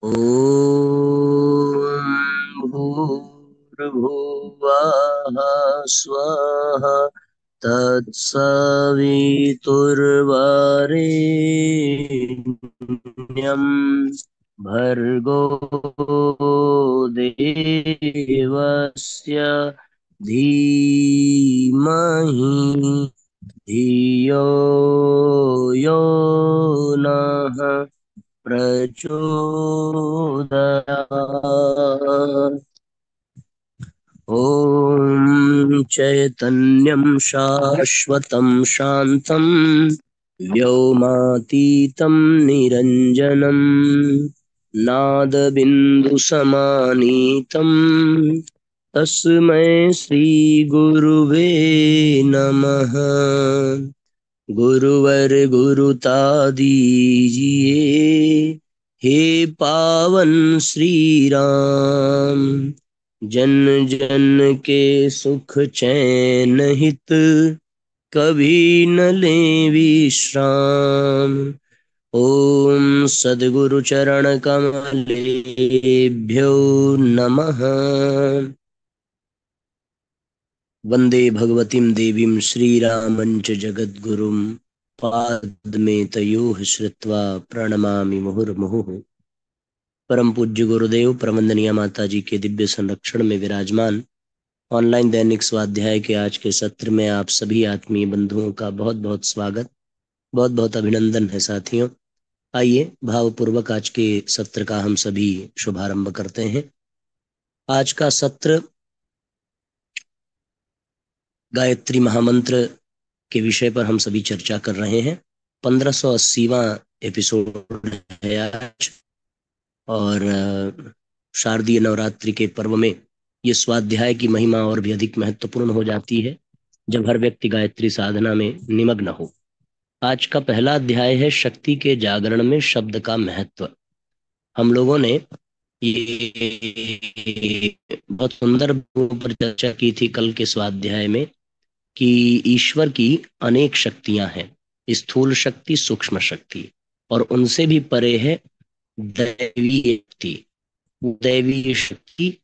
ॐ भूर्भुवः स्वः तत्सवितुर्वरेण्यं भर्गो देवस्य धीमहि धियो यो नः प्रचोदयात्। ॐ चैतन्यं शाश्वतं शान्तं व्योमातीतं निरञ्जनं नादबिन्दुसमानीतं तस्मै श्रीगुरुवे नमः। गुरुवर गुरुता दीजिए, हे पावन श्री राम। जन जन के सुख चैन हित, कभी न ले विश्राम। ओम सद्गुरु चरण कमलेभ्यो नमः। वंदे भगवतीं देवीं श्रीरामञ्च जगद्गुरुं पादमे तयोः श्रुत्वा प्रणमामि मुहुर्मुहुः। परम पूज्य गुरुदेव प्रवंदनीय माता जी के दिव्य संरक्षण में विराजमान ऑनलाइन दैनिक स्वाध्याय के आज के सत्र में आप सभी आत्मीय बंधुओं का बहुत बहुत स्वागत, बहुत बहुत अभिनंदन है साथियों। आइए भावपूर्वक आज के सत्र का हम सभी शुभारंभ करते हैं। आज का सत्र गायत्री महामंत्र के विषय पर हम सभी चर्चा कर रहे हैं। 1580वां एपिसोड है आज और शारदीय नवरात्रि के पर्व में ये स्वाध्याय की महिमा और भी अधिक महत्वपूर्ण हो जाती है जब हर व्यक्ति गायत्री साधना में निमग्न हो। आज का पहला अध्याय है शक्ति के जागरण में शब्द का महत्व। हम लोगों ने ये बहुत सुंदर पर चर्चा की थी कल के स्वाध्याय में कि ईश्वर की अनेक शक्तियां हैं, स्थूल शक्ति, सूक्ष्म शक्ति, और उनसे भी परे है दैवीय शक्ति। दैवीय शक्ति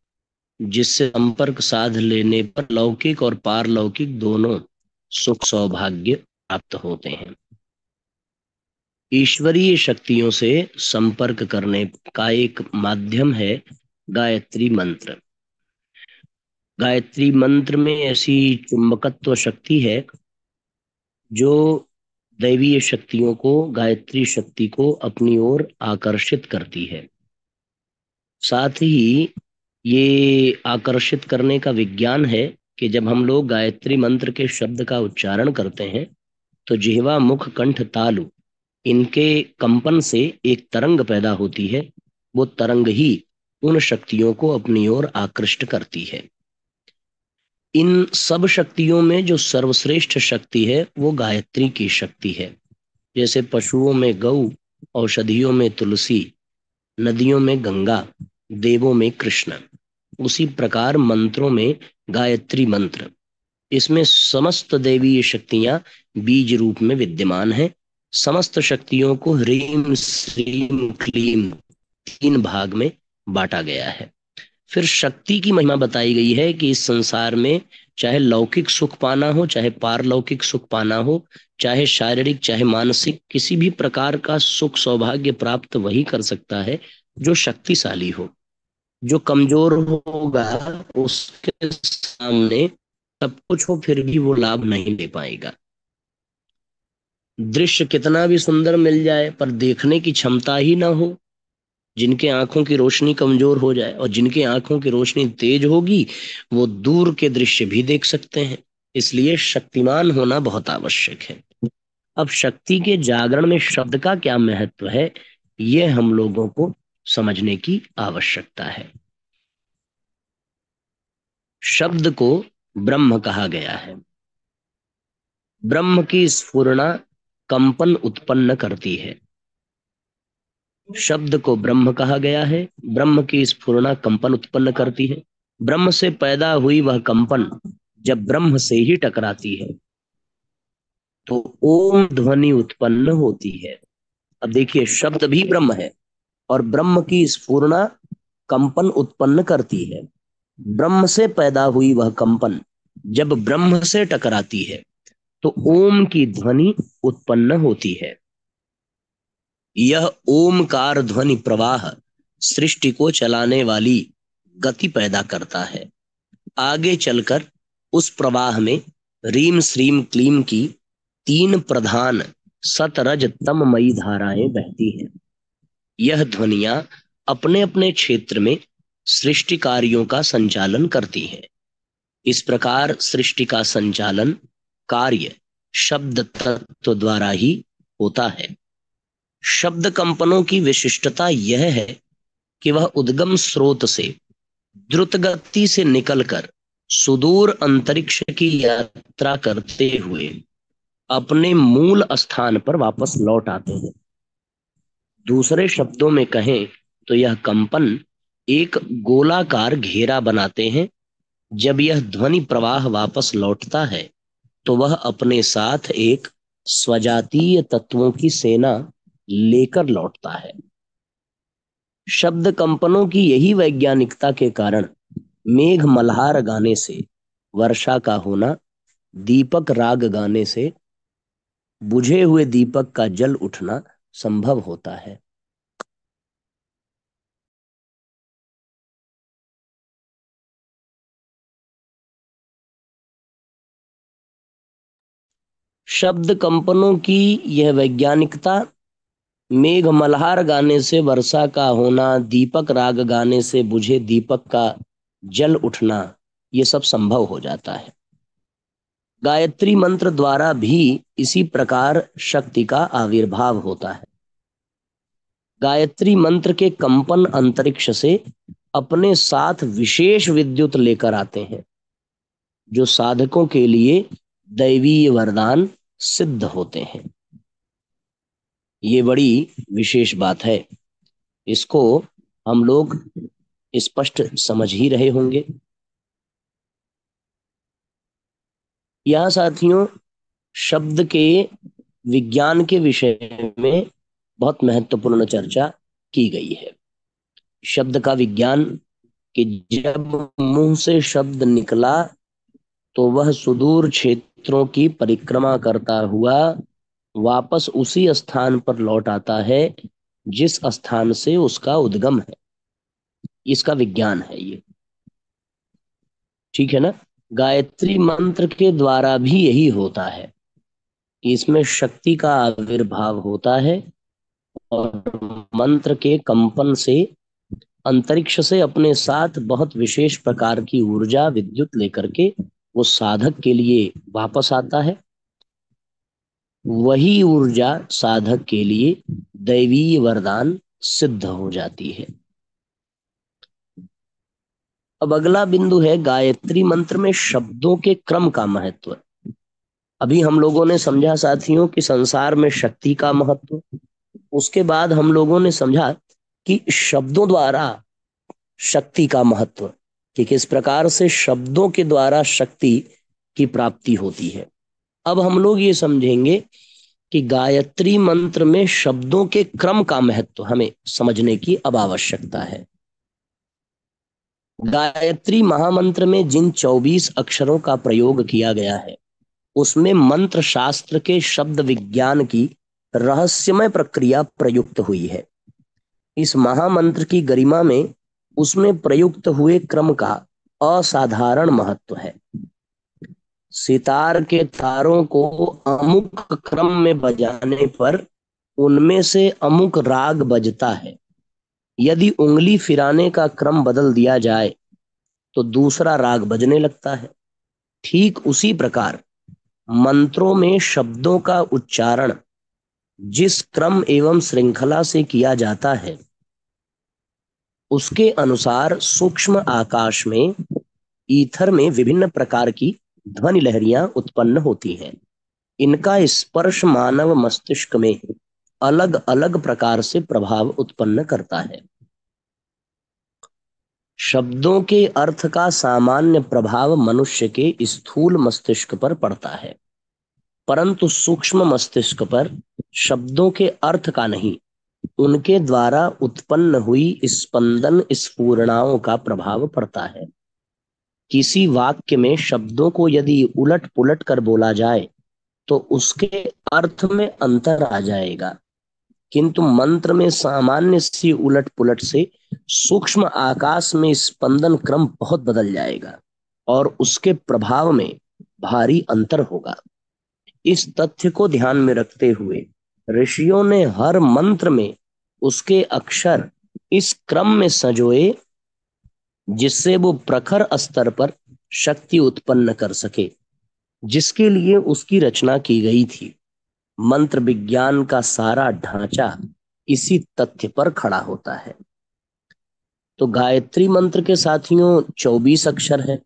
जिससे संपर्क साध लेने पर लौकिक और पारलौकिक दोनों सुख सौभाग्य प्राप्त होते हैं। ईश्वरीय शक्तियों से संपर्क करने का एक माध्यम है गायत्री मंत्र। गायत्री मंत्र में ऐसी चुंबकत्व शक्ति है जो दैवीय शक्तियों को, गायत्री शक्ति को अपनी ओर आकर्षित करती है। साथ ही ये आकर्षित करने का विज्ञान है कि जब हम लोग गायत्री मंत्र के शब्द का उच्चारण करते हैं तो जिह्वा, मुख, कंठ, तालु इनके कंपन से एक तरंग पैदा होती है। वो तरंग ही उन शक्तियों को अपनी ओर आकृष्ट करती है। इन सब शक्तियों में जो सर्वश्रेष्ठ शक्ति है वो गायत्री की शक्ति है। जैसे पशुओं में गौ, औषधियों में तुलसी, नदियों में गंगा, देवों में कृष्ण, उसी प्रकार मंत्रों में गायत्री मंत्र, इसमें समस्त दैवीय शक्तियां बीज रूप में विद्यमान हैं। समस्त शक्तियों को ह्रीम श्रीम क्लीम 3 भाग में बांटा गया है। फिर शक्ति की महिमा बताई गई है कि इस संसार में चाहे लौकिक सुख पाना हो, चाहे पारलौकिक सुख पाना हो, चाहे शारीरिक चाहे मानसिक, किसी भी प्रकार का सुख सौभाग्य प्राप्त वही कर सकता है जो शक्तिशाली हो। जो कमजोर होगा उसके सामने सब कुछ हो फिर भी वो लाभ नहीं ले पाएगा। दृश्य कितना भी सुंदर मिल जाए पर देखने की क्षमता ही ना हो, जिनके आंखों की रोशनी कमजोर हो जाए, और जिनकी आंखों की रोशनी तेज होगी वो दूर के दृश्य भी देख सकते हैं। इसलिए शक्तिमान होना बहुत आवश्यक है। अब शक्ति के जागरण में शब्द का क्या महत्व है, ये हम लोगों को समझने की आवश्यकता है। शब्द को ब्रह्म कहा गया है। ब्रह्म की स्फुरना कंपन उत्पन्न करती है। शब्द को ब्रह्म कहा गया है। ब्रह्म की स्फुरना कंपन उत्पन्न करती है। ब्रह्म से पैदा हुई वह कंपन जब ब्रह्म से ही टकराती है तो ओम ध्वनि उत्पन्न होती है। अब देखिए, शब्द भी ब्रह्म है और ब्रह्म की स्फुरना कंपन उत्पन्न करती है। ब्रह्म से पैदा हुई वह कंपन जब ब्रह्म से टकराती है तो ओम की ध्वनि उत्पन्न होती है। यह ओमकार ध्वनि प्रवाह सृष्टि को चलाने वाली गति पैदा करता है। आगे चलकर उस प्रवाह में रीम श्रीम क्लीम की तीन प्रधान सतरज तममयी धाराएं बहती हैं। यह ध्वनियां अपने अपने क्षेत्र में सृष्टि कार्यों का संचालन करती हैं। इस प्रकार सृष्टि का संचालन कार्य शब्द तत्व द्वारा ही होता है। शब्द कंपनों की विशिष्टता यह है कि वह उद्गम स्रोत से द्रुत गति से निकलकर सुदूर अंतरिक्ष की यात्रा करते हुए अपने मूल स्थान पर वापस लौट आते हैं। दूसरे शब्दों में कहें तो यह कंपन एक गोलाकार घेरा बनाते हैं। जब यह ध्वनि प्रवाह वापस लौटता है तो वह अपने साथ एक स्वजातीय तत्वों की सेना लेकर लौटता है। शब्द कंपनों की यही वैज्ञानिकता के कारण मेघ मल्हार गाने से वर्षा का होना, दीपक राग गाने से बुझे हुए दीपक का जल उठना संभव होता है। शब्द कंपनों की यह वैज्ञानिकता मेघ मल्हार गाने से वर्षा का होना, दीपक राग गाने से बुझे दीपक का जल उठना, ये सब संभव हो जाता है। गायत्री मंत्र द्वारा भी इसी प्रकार शक्ति का आविर्भाव होता है। गायत्री मंत्र के कंपन अंतरिक्ष से अपने साथ विशेष विद्युत लेकर आते हैं, जो साधकों के लिए दैवीय वरदान सिद्ध होते हैं। ये बड़ी विशेष बात है। इसको हम लोग स्पष्ट समझ ही रहे होंगे। यह साथियों शब्द के विज्ञान के विषय में बहुत महत्वपूर्ण चर्चा की गई है। शब्द का विज्ञान कि जब मुंह से शब्द निकला तो वह सुदूर क्षेत्रों की परिक्रमा करता हुआ वापस उसी स्थान पर लौट आता है जिस स्थान से उसका उद्गम है। इसका विज्ञान है ये, ठीक है ना। गायत्री मंत्र के द्वारा भी यही होता है कि इसमें शक्ति का आविर्भाव होता है और मंत्र के कंपन से अंतरिक्ष से अपने साथ बहुत विशेष प्रकार की ऊर्जा विद्युत लेकर के वो साधक के लिए वापस आता है। वही ऊर्जा साधक के लिए दैवीय वरदान सिद्ध हो जाती है। अब अगला बिंदु है गायत्री मंत्र में शब्दों के क्रम का महत्व। अभी हम लोगों ने समझा साथियों कि संसार में शक्ति का महत्व, उसके बाद हम लोगों ने समझा कि शब्दों द्वारा शक्ति का महत्व, कि किस प्रकार से शब्दों के द्वारा शक्ति की प्राप्ति होती है। अब हम लोग ये समझेंगे कि गायत्री मंत्र में शब्दों के क्रम का महत्व हमें समझने की अब आवश्यकता है। गायत्री महामंत्र में जिन 24 अक्षरों का प्रयोग किया गया है उसमें मंत्र शास्त्र के शब्द विज्ञान की रहस्यमय प्रक्रिया प्रयुक्त हुई है। इस महामंत्र की गरिमा में उसमें प्रयुक्त हुए क्रम का असाधारण महत्व है। सितार के तारों को अमुक क्रम में बजाने पर उनमें से अमुक राग बजता है। यदि उंगली फिराने का क्रम बदल दिया जाए तो दूसरा राग बजने लगता है। ठीक उसी प्रकार मंत्रों में शब्दों का उच्चारण जिस क्रम एवं श्रृंखला से किया जाता है उसके अनुसार सूक्ष्म आकाश में ईथर में विभिन्न प्रकार की ध्वनि लहरियां उत्पन्न होती हैं। इनका स्पर्श मानव मस्तिष्क में अलग अलग प्रकार से प्रभाव उत्पन्न करता है। शब्दों के अर्थ का सामान्य प्रभाव मनुष्य के स्थूल मस्तिष्क पर पड़ता है, परंतु सूक्ष्म मस्तिष्क पर शब्दों के अर्थ का नहीं उनके द्वारा उत्पन्न हुई स्पंदन स्फुरणाओं का प्रभाव पड़ता है। किसी वाक्य में शब्दों को यदि उलट पुलट कर बोला जाए तो उसके अर्थ में अंतर आ जाएगा, किंतु मंत्र में सामान्य सी उलट पुलट से सूक्ष्म आकाश में स्पंदन क्रम बहुत बदल जाएगा और उसके प्रभाव में भारी अंतर होगा। इस तथ्य को ध्यान में रखते हुए ऋषियों ने हर मंत्र में उसके अक्षर इस क्रम में संजोए जिससे वो प्रखर स्तर पर शक्ति उत्पन्न कर सके, जिसके लिए उसकी रचना की गई थी। मंत्र विज्ञान का सारा ढांचा इसी तथ्य पर खड़ा होता है। तो गायत्री मंत्र के साथियों 24 अक्षर है।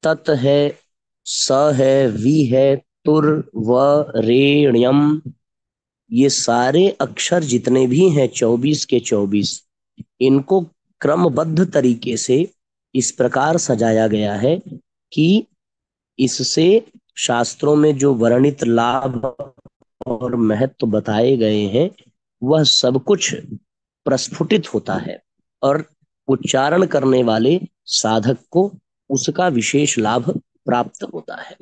तत् है, स है, वी है, तुर, व, रे, ण्यम, ये सारे अक्षर जितने भी हैं 24 के 24, इनको क्रमबद्ध तरीके से इस प्रकार सजाया गया है कि इससे शास्त्रों में जो वर्णित लाभ और महत्व बताए गए हैं वह सब कुछ प्रस्फुटित होता है और उच्चारण करने वाले साधक को उसका विशेष लाभ प्राप्त होता है।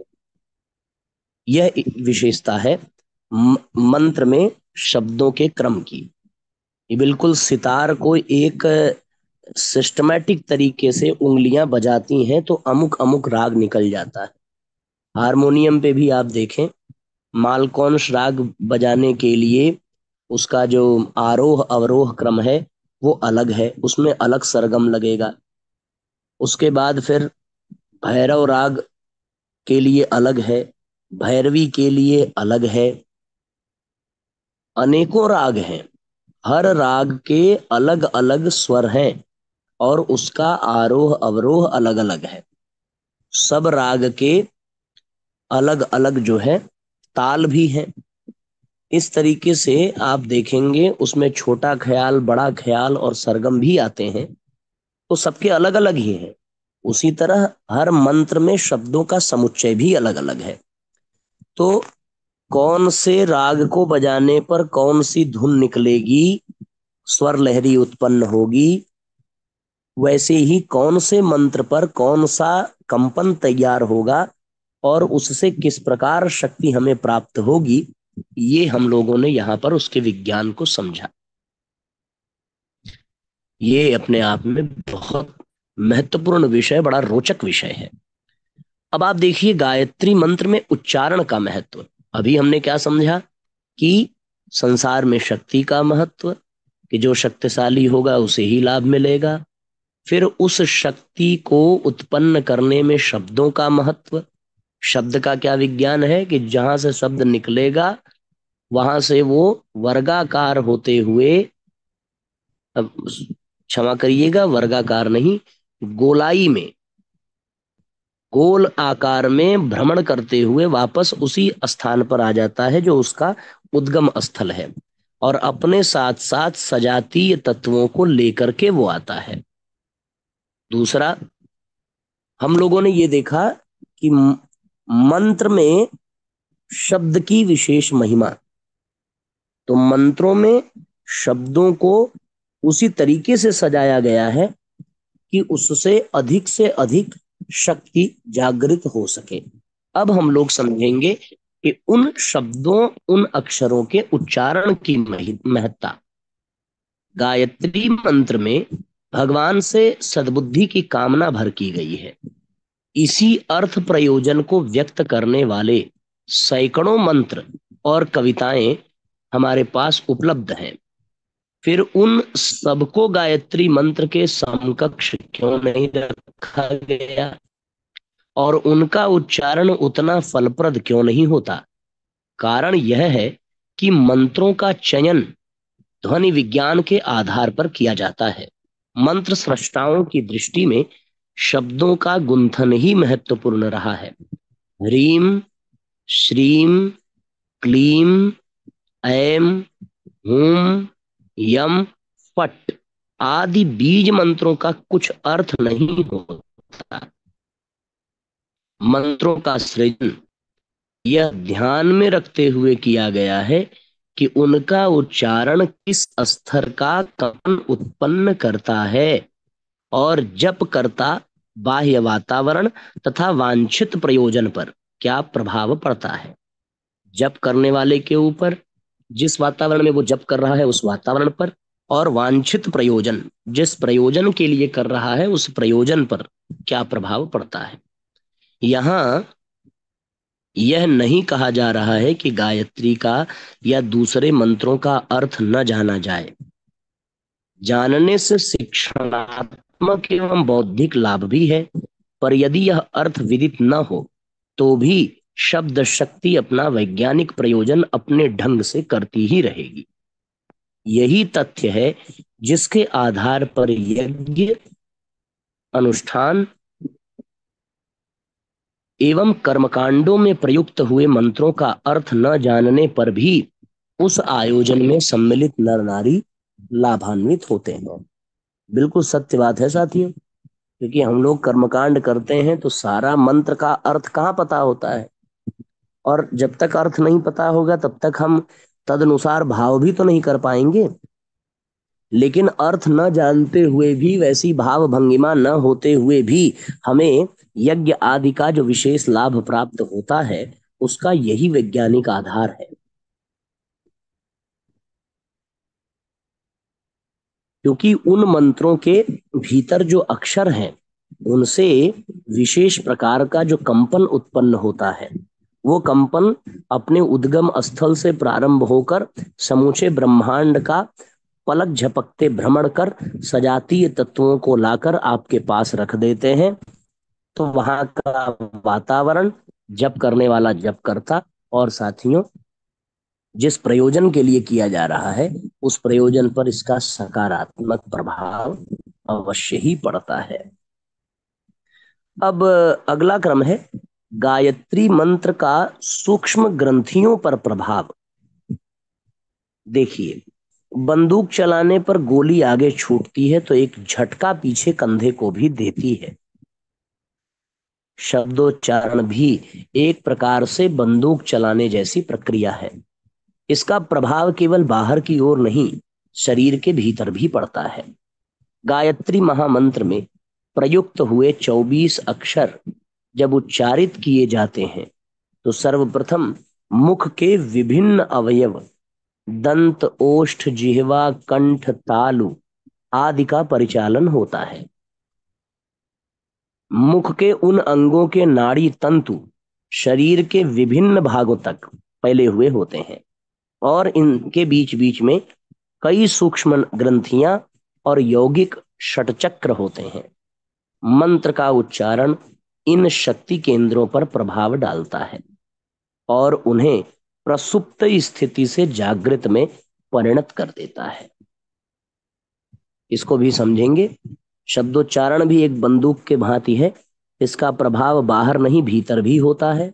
यह विशेषता है मंत्र में शब्दों के क्रम की। ये बिल्कुल सितार को एक सिस्टमैटिक तरीके से उंगलियां बजाती हैं तो अमुक अमुक राग निकल जाता है। हारमोनियम पे भी आप देखें, मालकौंस राग बजाने के लिए उसका जो आरोह अवरोह क्रम है वो अलग है, उसमें अलग सरगम लगेगा। उसके बाद फिर भैरव राग के लिए अलग है, भैरवी के लिए अलग है। अनेकों राग हैं, हर राग के अलग अलग स्वर हैं और उसका आरोह अवरोह अलग अलग है। सब राग के अलग अलग जो है ताल भी है। इस तरीके से आप देखेंगे उसमें छोटा ख्याल, बड़ा ख्याल और सरगम भी आते हैं, तो सबके अलग अलग ही हैं। उसी तरह हर मंत्र में शब्दों का समुच्चय भी अलग अलग है। तो कौन से राग को बजाने पर कौन सी धुन निकलेगी, स्वर लहरी उत्पन्न होगी, वैसे ही कौन से मंत्र पर कौन सा कंपन तैयार होगा और उससे किस प्रकार शक्ति हमें प्राप्त होगी, ये हम लोगों ने यहाँ पर उसके विज्ञान को समझा। ये अपने आप में बहुत महत्वपूर्ण विषय, बड़ा रोचक विषय है। अब आप देखिए गायत्री मंत्र में उच्चारण का महत्व। अभी हमने क्या समझा कि संसार में शक्ति का महत्व, कि जो शक्तिशाली होगा उसे ही लाभ मिलेगा। फिर उस शक्ति को उत्पन्न करने में शब्दों का महत्व। शब्द का क्या विज्ञान है कि जहां से शब्द निकलेगा वहां से वो वर्गाकार होते हुए, अब क्षमा करिएगा, वर्गाकार नहीं, गोलाई में, गोल आकार में भ्रमण करते हुए वापस उसी स्थान पर आ जाता है जो उसका उद्गम स्थल है, और अपने साथ साथ सजातीय तत्वों को लेकर के वो आता है। दूसरा, हम लोगों ने ये देखा कि मंत्र में शब्द की विशेष महिमा। तो मंत्रों में शब्दों को उसी तरीके से सजाया गया है कि उससे अधिक से अधिक शक्ति जागृत हो सके। अब हम लोग समझेंगे कि उन शब्दों, उन अक्षरों के उच्चारण की महत्ता। गायत्री मंत्र में भगवान से सद्बुद्धि की कामना भर की गई है। इसी अर्थ प्रयोजन को व्यक्त करने वाले सैकड़ों मंत्र और कविताएं हमारे पास उपलब्ध हैं। फिर उन सबको गायत्री मंत्र के समकक्ष क्यों नहीं रखा गया और उनका उच्चारण उतना फलप्रद क्यों नहीं होता? कारण यह है कि मंत्रों का चयन ध्वनि विज्ञान के आधार पर किया जाता है। मंत्र सृष्टाओं की दृष्टि में शब्दों का गुंथन ही महत्वपूर्ण रहा है। ह्रीम, श्रीम, क्लीम, ऐम, हूम, यम, फट आदि बीज मंत्रों का कुछ अर्थ नहीं होता। मंत्रों का सृजन यह ध्यान में रखते हुए किया गया है कि उनका उच्चारण किस स्तर का कंपन उत्पन्न करता है और जपकर्ता बाह्य वातावरण तथा वांछित प्रयोजन पर क्या प्रभाव पड़ता है। जप करने वाले के ऊपर, जिस वातावरण में वो जप कर रहा है उस वातावरण पर, और वांछित प्रयोजन, जिस प्रयोजन के लिए कर रहा है उस प्रयोजन पर क्या प्रभाव पड़ता है। यहां यह नहीं कहा जा रहा है कि गायत्री का या दूसरे मंत्रों का अर्थ न जाना जाए। जानने से शिक्षणात्मक एवं बौद्धिक लाभ भी है, पर यदि यह अर्थ विदित न हो तो भी शब्द शक्ति अपना वैज्ञानिक प्रयोजन अपने ढंग से करती ही रहेगी। यही तथ्य है जिसके आधार पर यज्ञ, अनुष्ठान एवं कर्मकांडों में प्रयुक्त हुए मंत्रों का अर्थ न जानने पर भी उस आयोजन में सम्मिलित नर नारी लाभान्वित होते हैं। बिल्कुल सत्य बात है साथियों, क्योंकि हम लोग कर्मकांड करते हैं तो सारा मंत्र का अर्थ कहाँ पता होता है, और जब तक अर्थ नहीं पता होगा तब तक हम तदनुसार भाव भी तो नहीं कर पाएंगे। लेकिन अर्थ न जानते हुए भी, वैसी भाव भंगिमा न होते हुए भी हमें यज्ञ आदि का जो विशेष लाभ प्राप्त होता है उसका यही वैज्ञानिक आधार है। क्योंकि उन मंत्रों के भीतर जो अक्षर हैं उनसे विशेष प्रकार का जो कंपन उत्पन्न होता है, वो कंपन अपने उद्गम स्थल से प्रारंभ होकर समूचे ब्रह्मांड का पलक झपकते भ्रमण कर सजातीय तत्वों को लाकर आपके पास रख देते हैं। तो वहां का वातावरण, जप करने वाला जप करता, और साथियों जिस प्रयोजन के लिए किया जा रहा है उस प्रयोजन पर इसका सकारात्मक प्रभाव अवश्य ही पड़ता है। अब अगला क्रम है गायत्री मंत्र का सूक्ष्म ग्रंथियों पर प्रभाव। देखिए, बंदूक चलाने पर गोली आगे छूटती है तो एक झटका पीछे कंधे को भी देती है। शब्दोच्चारण भी एक प्रकार से बंदूक चलाने जैसी प्रक्रिया है। इसका प्रभाव केवल बाहर की ओर नहीं, शरीर के भीतर भी पड़ता है। गायत्री महामंत्र में प्रयुक्त हुए 24 अक्षर जब उच्चारित किए जाते हैं तो सर्वप्रथम मुख के विभिन्न अवयव, दंत, ओष्ठ, जिह्वा, कंठ, तालु आदि का परिचालन होता है। मुख के उन अंगों के नाड़ी तंतु शरीर के विभिन्न भागों तक फैले हुए होते हैं और इनके बीच बीच में कई सूक्ष्म ग्रंथियां और यौगिक षटचक्र होते हैं। मंत्र का उच्चारण इन शक्ति केंद्रों पर प्रभाव डालता है और उन्हें प्रसुप्त स्थिति से जागृत में परिणत कर देता है। इसको भी समझेंगे। शब्दोच्चारण भी एक बंदूक के भांति है, इसका प्रभाव बाहर नहीं भीतर भी होता है।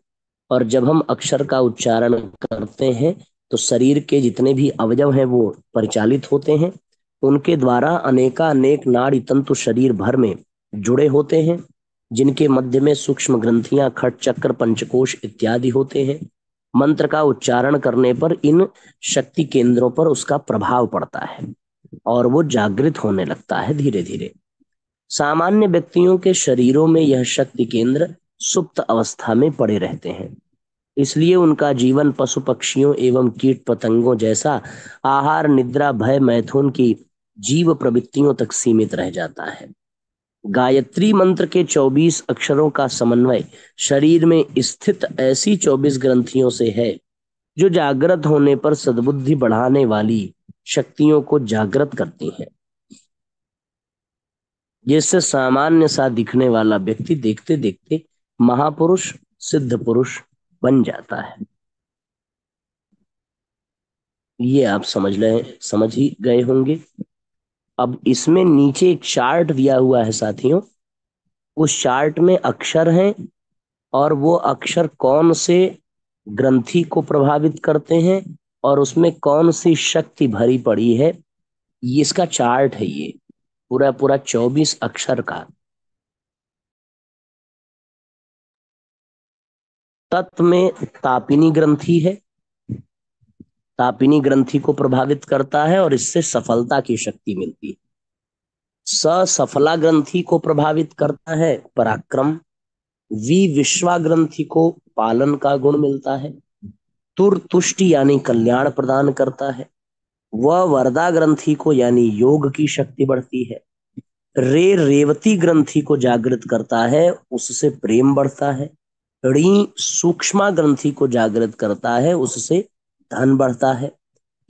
और जब हम अक्षर का उच्चारण करते हैं तो शरीर के जितने भी अवयव हैं वो परिचालित होते हैं, उनके द्वारा अनेकानेक नाड़ी तंतु शरीर भर में जुड़े होते हैं, जिनके मध्य में सूक्ष्म ग्रंथियां, खट चक्र, पंचकोश इत्यादि होते हैं। मंत्र का उच्चारण करने पर इन शक्ति केंद्रों पर उसका प्रभाव पड़ता है और वो जागृत होने लगता है धीरे धीरे। सामान्य व्यक्तियों के शरीरों में यह शक्ति केंद्र सुप्त अवस्था में पड़े रहते हैं, इसलिए उनका जीवन पशु पक्षियों एवं कीट पतंगों जैसा आहार, निद्रा, भय, मैथुन की जीव प्रवृत्तियों तक सीमित रह जाता है। गायत्री मंत्र के 24 अक्षरों का समन्वय शरीर में स्थित ऐसी 24 ग्रंथियों से है जो जागृत होने पर सद्बुद्धि बढ़ाने वाली शक्तियों को जागृत करती हैं, जिससे सामान्य सा दिखने वाला व्यक्ति देखते देखते महापुरुष, सिद्ध पुरुष बन जाता है। ये आप समझ ही गए होंगे। अब इसमें नीचे एक चार्ट दिया हुआ है साथियों, उस चार्ट में अक्षर हैं और वो अक्षर कौन से ग्रंथि को प्रभावित करते हैं और उसमें कौन सी शक्ति भरी पड़ी है, ये इसका चार्ट है। ये पूरा पूरा 24 अक्षर का। तत् में तापिनी ग्रंथि है, तापिनी ग्रंथि को प्रभावित करता है और इससे सफलता की शक्ति मिलती है। सफला ग्रंथि को प्रभावित करता है पराक्रम। विश्वा ग्रंथि को पालन का गुण मिलता है। तुष्टि यानी कल्याण प्रदान करता है। वर्धा ग्रंथि को यानी योग की शक्ति बढ़ती है। रेवती ग्रंथि को जागृत करता है, उससे प्रेम बढ़ता है। सूक्ष्मा ग्रंथि को जागृत करता है, उससे धन बढ़ता है।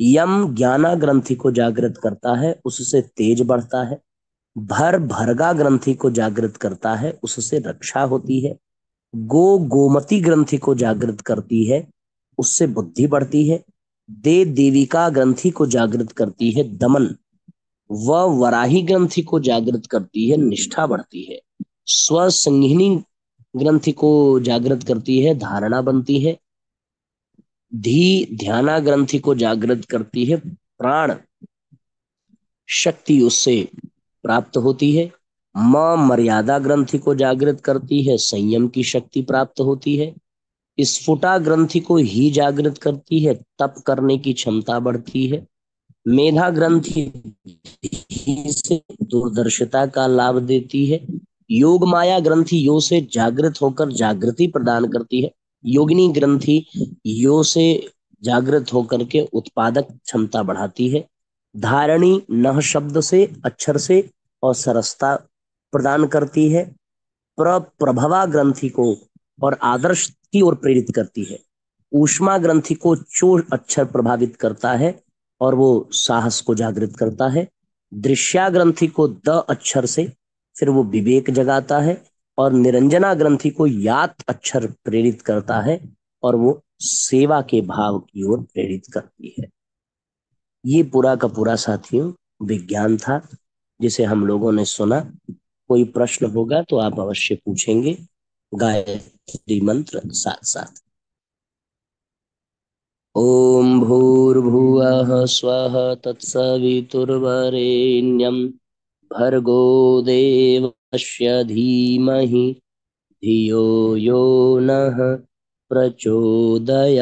ज्ञाना ग्रंथि को जागृत करता है, उससे तेज बढ़ता है। भरगा ग्रंथि को जागृत करता है, उससे रक्षा होती है। गोमती ग्रंथि को जागृत करती है, उससे बुद्धि बढ़ती है। देविका ग्रंथि को जागृत करती है, दमन। वराही ग्रंथि को जागृत करती है, निष्ठा बढ़ती है। स्वसंहिनी ग्रंथि को जागृत करती है, धारणा बनती है। ध्याना ग्रंथि को जागृत करती है, प्राण शक्ति उससे प्राप्त होती है। मर्यादा ग्रंथि को जागृत करती है, संयम की शक्ति प्राप्त होती है। स्फुटा ग्रंथि को ही जागृत करती है, तप करने की क्षमता बढ़ती है। मेधा ग्रंथि ही से दूरदर्शिता का लाभ देती है। योग माया ग्रंथि यो से जागृत होकर जागृति प्रदान करती है। योगिनी ग्रंथि यो से जागृत होकर के उत्पादक क्षमता बढ़ाती है। धारणी नह शब्द से, अक्षर से और सरसता प्रदान करती है। प्रभवा ग्रंथि को और आदर्श की ओर प्रेरित करती है। ऊष्मा ग्रंथि को चो अक्षर प्रभावित करता है और वो साहस को जागृत करता है। दृश्या ग्रंथि को द अक्षर से फिर वो विवेक जगाता है और निरंजना ग्रंथि को यात अक्षर प्रेरित करता है और वो सेवा के भाव की ओर प्रेरित करती है। ये पूरा का पूरा साथियों विज्ञान था जिसे हम लोगों ने सुना। कोई प्रश्न होगा तो आप अवश्य पूछेंगे। गायत्री मंत्र साथ साथ। ओम भूर्भुवः स्वः तत्सवितुर्वरेण्यं भर्गो देवस्य धीमहि धियो यो नः प्रचोदयात्।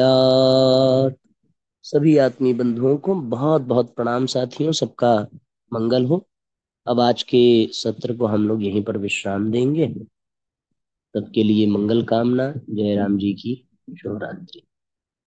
सभी आत्मीय बंधुओं को बहुत बहुत प्रणाम साथियों, सबका मंगल हो। अब आज के सत्र को हम लोग यहीं पर विश्राम देंगे। सबके लिए मंगल कामना। जय राम जी की शुभ रात्रि।